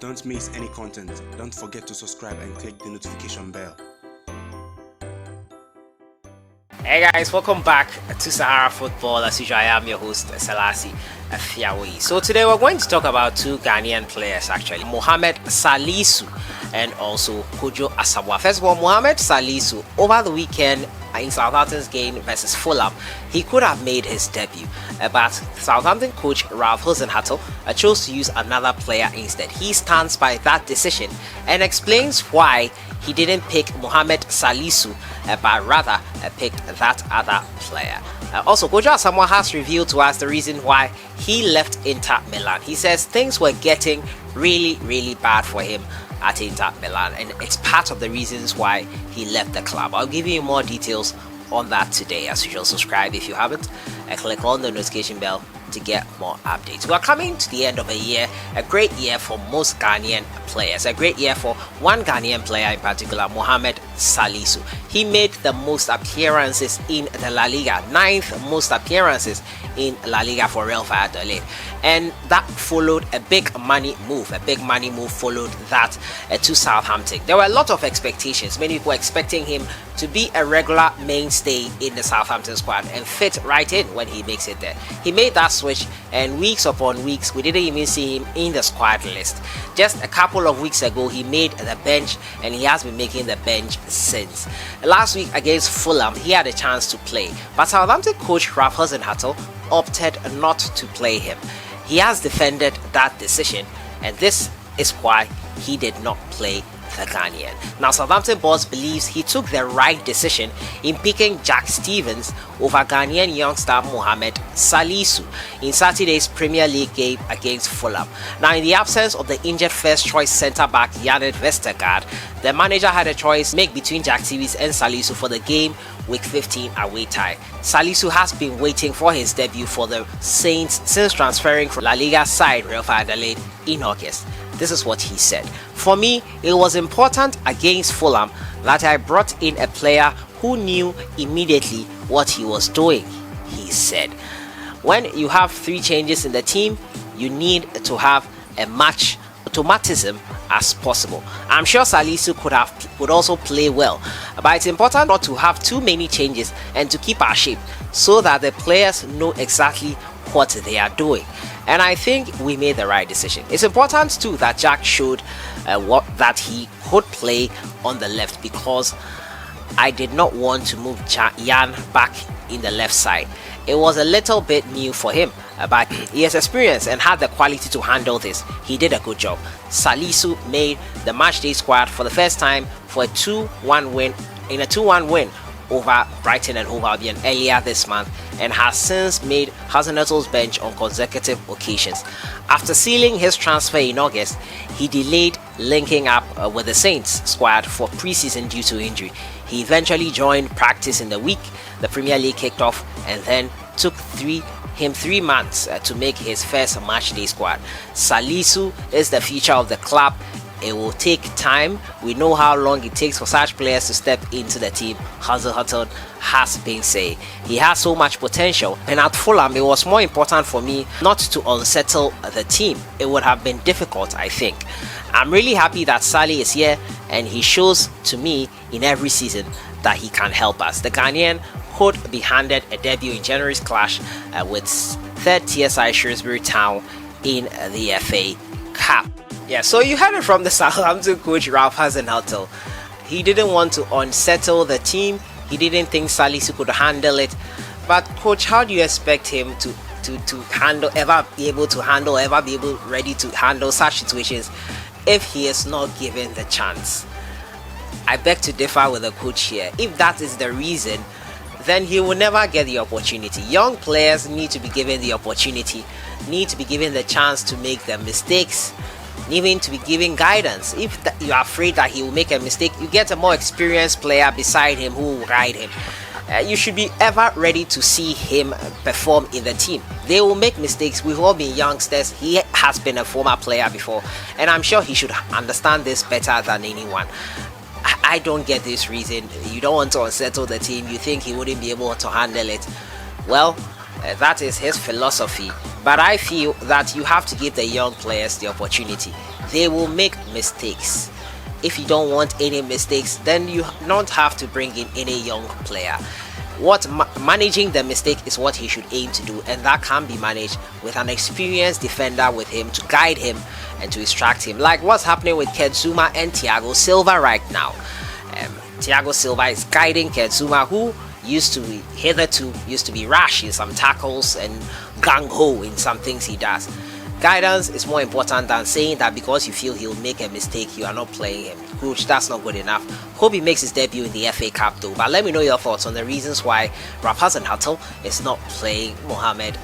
Don't miss any content. Don't forget to subscribe and click the notification bell. Hey guys, welcome back to Sahara Football. As usual, I am your host, SALISU'S. So today we're going to talk about two Ghanaian players actually, MOHAMMED SALISU and also Kwadwo Asamoah. First of all, MOHAMMED SALISU, over the weekend in Southampton's game versus Fulham, he could have made his debut, but Southampton coach Ralph Hasenhuttl chose to use another player instead. He stands by that decision and explains why he didn't pick MOHAMMED SALISU, but rather picked that other player. Also, Kwadwo Asamoah has revealed to us the reason why he left Inter Milan. He says things were getting really bad for him at Inter Milan, and it's part of the reasons why he left the club. I'll give you more details on that today. As usual, subscribe if you haven't and click on the notification bell to get more updates. We are coming to the end of a year, a great year for most Ghanaian players, a great year for one Ghanaian player in particular, MOHAMMED SALISU. He made the most appearances in the La Liga, 9th most appearances in La Liga for Real Valladolid, and that followed a big money move. A big money move followed that to Southampton. There were a lot of expectations. Many people were expecting him to be a regular mainstay in the Southampton squad and fit right in when he makes it there. He made that switch, and weeks upon weeks we didn't even see him in the squad list. Just a couple of weeks ago he made the bench, and he has been making the bench since. Last week against Fulham he had a chance to play, but Southampton coach Ralph Hasenhuttl opted not to play him. He has defended that decision, and this is why he did not play the Ghanaian. Now, Southampton boss believes he took the right decision in picking Jack Stephens over Ghanaian youngster MOHAMMED SALISU in Saturday's Premier League game against Fulham. Now, in the absence of the injured first-choice centre-back Jannet Vestergaard, the manager had a choice to make between Jack Stephens and SALISU for the game Week 15 away tie. SALISU has been waiting for his debut for the Saints since transferring from La Liga side Real Valladolid in August. This is what he said. For me, it was important against Fulham that I brought in a player who knew immediately what he was doing, he said. When you have 3 changes in the team, you need to have as much automatism as possible. I'm sure SALISU could also play well, but it's important not to have too many changes and to keep our shape so that the players know exactly what they are doing. And I think we made the right decision. It's important too that Jack showed that he could play on the left, because I did not want to move Jan back in the left side. It was a little bit new for him, but he has experience and had the quality to handle this. He did a good job. SALISU made the matchday squad for the first time for a 2-1 win over Brighton and Hove Albion earlier this month, and has since made Hasenhutl's bench on consecutive occasions. After sealing his transfer in August, he delayed linking up with the Saints squad for pre-season due to injury. He eventually joined practice in the week the Premier League kicked off, and then took 3 months to make his first matchday squad. SALISU is the future of the club. It will take time. We know how long it takes for such players to step into the team. Hasenhuttl has been saying he has so much potential, and at Fulham it was more important for me not to unsettle the team. It would have been difficult, I think. I'm really happy that Sally is here, and he shows to me in every season that he can help us. The Ghanaian could be handed a debut in January's clash with 3rd TSI Shrewsbury Town in the FA Cup. Yeah, so you heard it from the Southampton coach Ralph Hasenhuttl. He didn't want to unsettle the team. He didn't think SALISU could handle it. But coach, how do you expect him to be ready to handle such situations if he is not given the chance? I beg to differ with the coach here. If that is the reason, then he will never get the opportunity. Young players need to be given the opportunity, need to be given the chance to make their mistakes, even to be given guidance. If you are afraid that he will make a mistake, you get a more experienced player beside him who will guide him. You should be ever ready to see him perform in the team. They will make mistakes. We've all been youngsters. He has been a former player before, and I'm sure he should understand this better than anyone. I don't get this reason. You don't want to unsettle the team. You think he wouldn't be able to handle it. Well, that is his philosophy. But I feel that you have to give the young players the opportunity. they will make mistakes. If you don't want any mistakes, then you don't have to bring in any young player. Managing the mistake is what he should aim to do, and that can be managed with an experienced defender with him to guide him and to instruct him, like what's happening with Kedzuma and Thiago Silva right now. Thiago Silva is guiding Kedzuma, who hitherto used to be rash in some tackles and gung-ho in some things he does. Guidance is more important than saying that because you feel he'll make a mistake, you are not playing him. Coach, that's not good enough. Hope he makes his debut in the FA Cup though. But let me know your thoughts on the reasons why Ralph Hasenhüttl is not playing Mohamed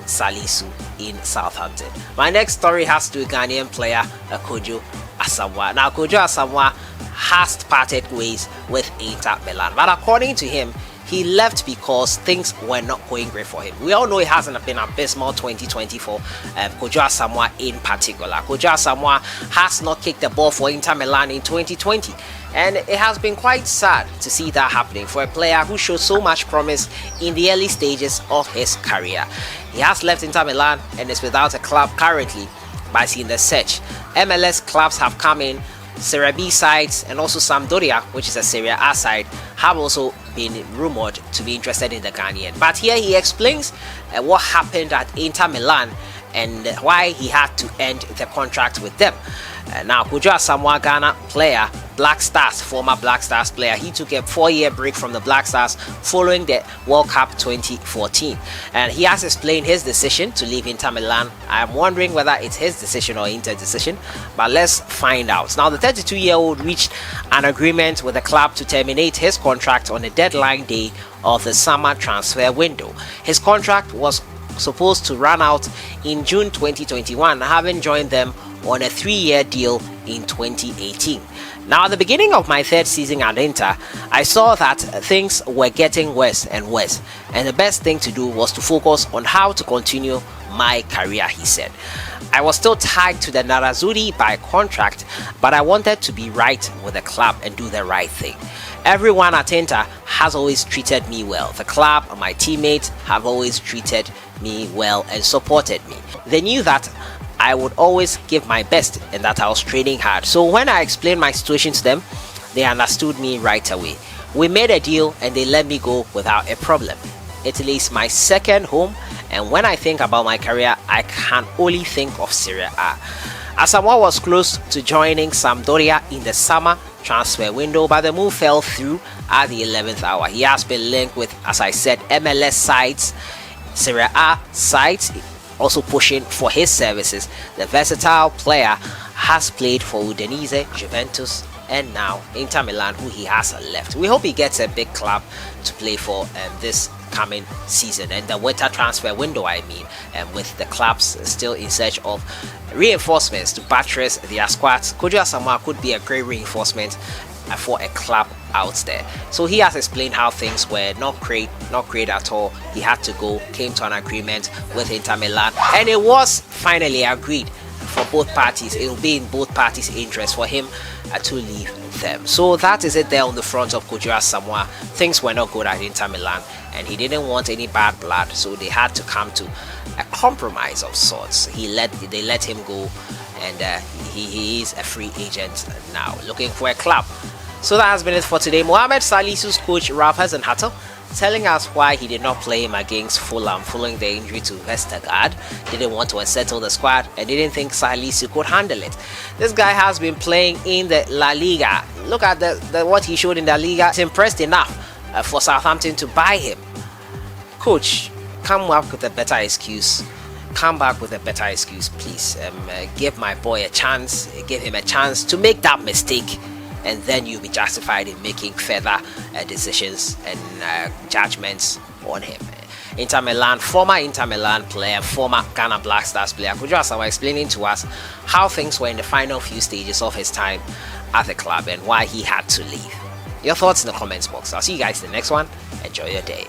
Salisu in Southampton. My next story has to do with Ghanaian player Kwadwo Asamoah. Now, Kwadwo Asamoah has parted ways with Inter Milan, but according to him, he left because things were not going great for him. We all know it hasn't been abysmal 2024. Kwadwo Asamoah in particular. Kwadwo Asamoah has not kicked the ball for Inter Milan in 2020. And it has been quite sad to see that happening for a player who showed so much promise in the early stages of his career. He has left Inter Milan and is without a club currently, but in the search. MLS clubs have come in. Serie B sides and also Sampdoria, which is a Serie A side, have also been rumored to be interested in the Ghanaian. But here he explains what happened at Inter Milan and why he had to end the contract with them. Now, Kwadwo Asamoah, Ghana player, Black Stars, former Black Stars player, he took a 4-year break from the Black Stars following the World Cup 2014. And he has explained his decision to leave Inter Milan. I'm wondering whether it's his decision or Inter's decision, but let's find out. Now, the 32-year-old reached an agreement with the club to terminate his contract on the deadline day of the summer transfer window. His contract was supposed to run out in June 2021, having joined them on a 3-year deal in 2018. Now, at the beginning of my third season at Inter, I saw that things were getting worse and worse, and the best thing to do was to focus on how to continue my career, he said. I was still tied to the Nerazzurri by contract, but I wanted to be right with the club and do the right thing. Everyone at Inter has always treated me well. The club and my teammates have always treated me well and supported me. They knew that I would always give my best and that I was training hard. So when I explained my situation to them, they understood me right away. We made a deal and they let me go without a problem. Italy is my second home, and when I think about my career, I can only think of Serie A. Asamoah was close to joining Sampdoria in the summer transfer window, but the move fell through at the 11th hour. He has been linked with, as I said, MLS sides, Serie A sides, also pushing for his services. The versatile player has played for Udinese, Juventus, and now Inter Milan, who he has left. We hope he gets a big club to play for this coming season and the winter transfer window, with the clubs still in search of reinforcements to buttress their squads. Kwadwo Asamoah could be a great reinforcement for a club out there. So he has explained how things were not great at all. He had to go, came to an agreement with Inter Milan, and it was finally agreed for both parties. It will be in both parties' interest for him to leave them. So that is it there on the front of Kwadwo Asamoah. Things were not good at Inter Milan, and he didn't want any bad blood, so they had to come to a compromise of sorts. They let him go, and he is a free agent now, looking for a club. So that has been it for today. Mohamed Salisu's coach Ralph Hasenhüttl telling us why he did not play him against Fulham following the injury to Vestergaard. Didn't want to unsettle the squad and didn't think Salisu could handle it. This guy has been playing in the La Liga. Look at what he showed in the Liga. It's impressed enough for Southampton to buy him. Coach, come up with a better excuse. Come back with a better excuse, please. Give my boy a chance. Give him a chance to make that mistake, and then you'll be justified in making further decisions and judgments on him. Former Inter Milan player, former Ghana Black Stars player, Kwadwo Asamoah explaining to us how things were in the final few stages of his time at the club and why he had to leave. Your thoughts in the comments box. I'll see you guys in the next one. Enjoy your day.